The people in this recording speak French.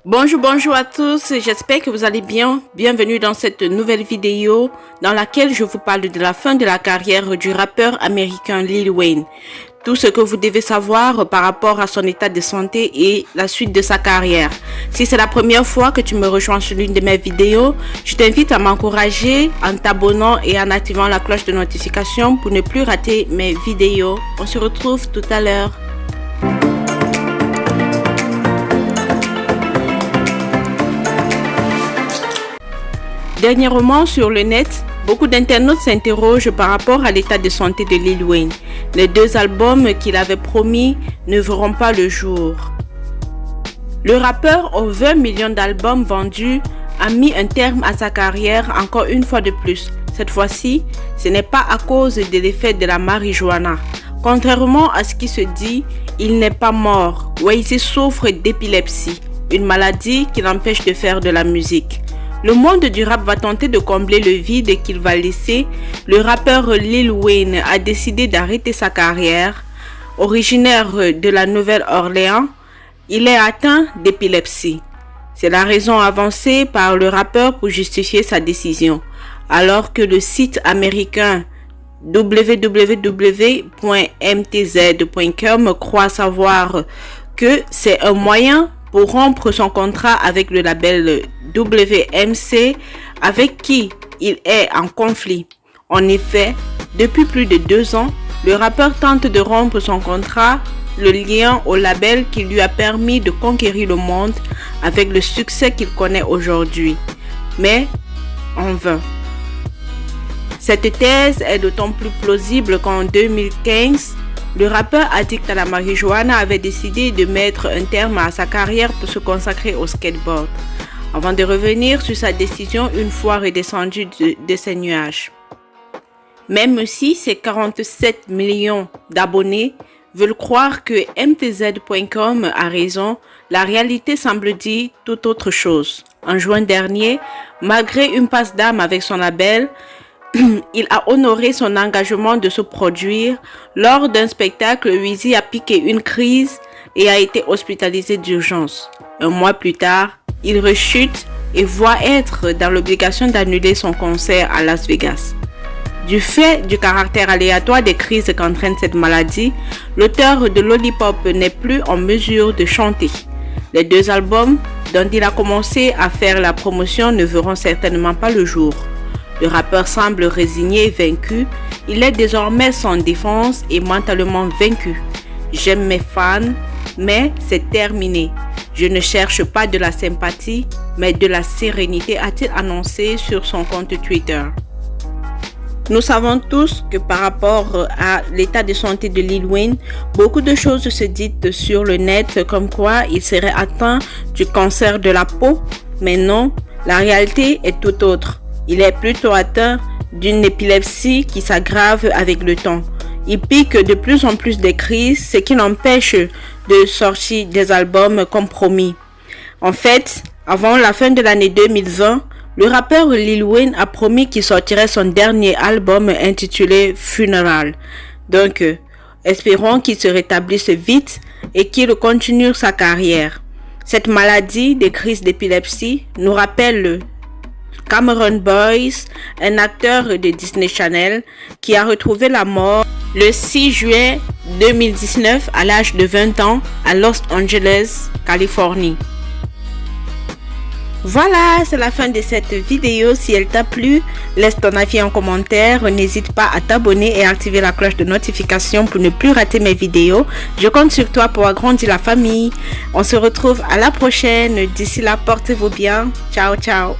Bonjour à tous, j'espère que vous allez bien. Bienvenue dans cette nouvelle vidéo dans laquelle je vous parle de la fin de la carrière du rappeur américain Lil Wayne. Tout ce que vous devez savoir par rapport à son état de santé et la suite de sa carrière. Si c'est la première fois que tu me rejoins sur l'une de mes vidéos, je t'invite à m'encourager en t'abonnant et en activant la cloche de notification pour ne plus rater mes vidéos. On se retrouve tout à l'heure. Dernièrement sur le net, beaucoup d'internautes s'interrogent par rapport à l'état de santé de Lil Wayne. Les 2 albums qu'il avait promis ne verront pas le jour. Le rappeur aux 20 millions d'albums vendus a mis un terme à sa carrière encore une fois de plus. Cette fois-ci, ce n'est pas à cause de l'effet de la marijuana. Contrairement à ce qui se dit, il n'est pas mort. Wayne souffre d'épilepsie, une maladie qui l'empêche de faire de la musique. Le monde du rap va tenter de combler le vide qu'il va laisser. Le rappeur Lil Wayne a décidé d'arrêter sa carrière. Originaire de la Nouvelle-Orléans, il est atteint d'épilepsie. C'est la raison avancée par le rappeur pour justifier sa décision. Alors que le site américain www.mtz.com croit savoir que c'est un moyen pour rompre son contrat avec le label WMC avec qui il est en conflit. En effet, depuis plus de 2 ans, le rappeur tente de rompre son contrat, le lien au label qui lui a permis de conquérir le monde avec le succès qu'il connaît aujourd'hui. Mais en vain. Cette thèse est d'autant plus plausible qu'en 2015, le rappeur addict à la marijuana avait décidé de mettre un terme à sa carrière pour se consacrer au skateboard, avant de revenir sur sa décision une fois redescendu de ses nuages. Même si ses 47 millions d'abonnés veulent croire que mtz.com a raison, la réalité semble dire tout autre chose. En juin dernier, malgré une passe d'âme avec son label, il a honoré son engagement de se produire. Lors d'un spectacle, Wheezy a piqué une crise et a été hospitalisé d'urgence. Un mois plus tard, il rechute et voit être dans l'obligation d'annuler son concert à Las Vegas. Du fait du caractère aléatoire des crises qu'entraîne cette maladie, l'auteur de Lollipop n'est plus en mesure de chanter. Les 2 albums dont il a commencé à faire la promotion ne verront certainement pas le jour. Le rappeur semble résigné et vaincu. Il est désormais sans défense et mentalement vaincu. J'aime mes fans, mais c'est terminé. Je ne cherche pas de la sympathie, mais de la sérénité, a-t-il annoncé sur son compte Twitter. Nous savons tous que par rapport à l'état de santé de Lil Wayne, beaucoup de choses se disent sur le net comme quoi il serait atteint du cancer de la peau. Mais non, la réalité est tout autre. Il est plutôt atteint d'une épilepsie qui s'aggrave avec le temps. Il pique de plus en plus des crises, ce qui l'empêche de sortir des albums comme promis. En fait, avant la fin de l'année 2020, le rappeur Lil Wayne a promis qu'il sortirait son dernier album intitulé Funeral. Donc, espérons qu'il se rétablisse vite et qu'il continue sa carrière. Cette maladie des crises d'épilepsie nous rappelle Cameron Boyce, un acteur de Disney Channel qui a retrouvé la mort le 6 juin 2019 à l'âge de 20 ans à Los Angeles, Californie. Voilà, c'est la fin de cette vidéo. Si elle t'a plu, laisse ton avis en commentaire. N'hésite pas à t'abonner et activer la cloche de notification pour ne plus rater mes vidéos. Je compte sur toi pour agrandir la famille. On se retrouve à la prochaine. D'ici là, portez-vous bien. Ciao, ciao.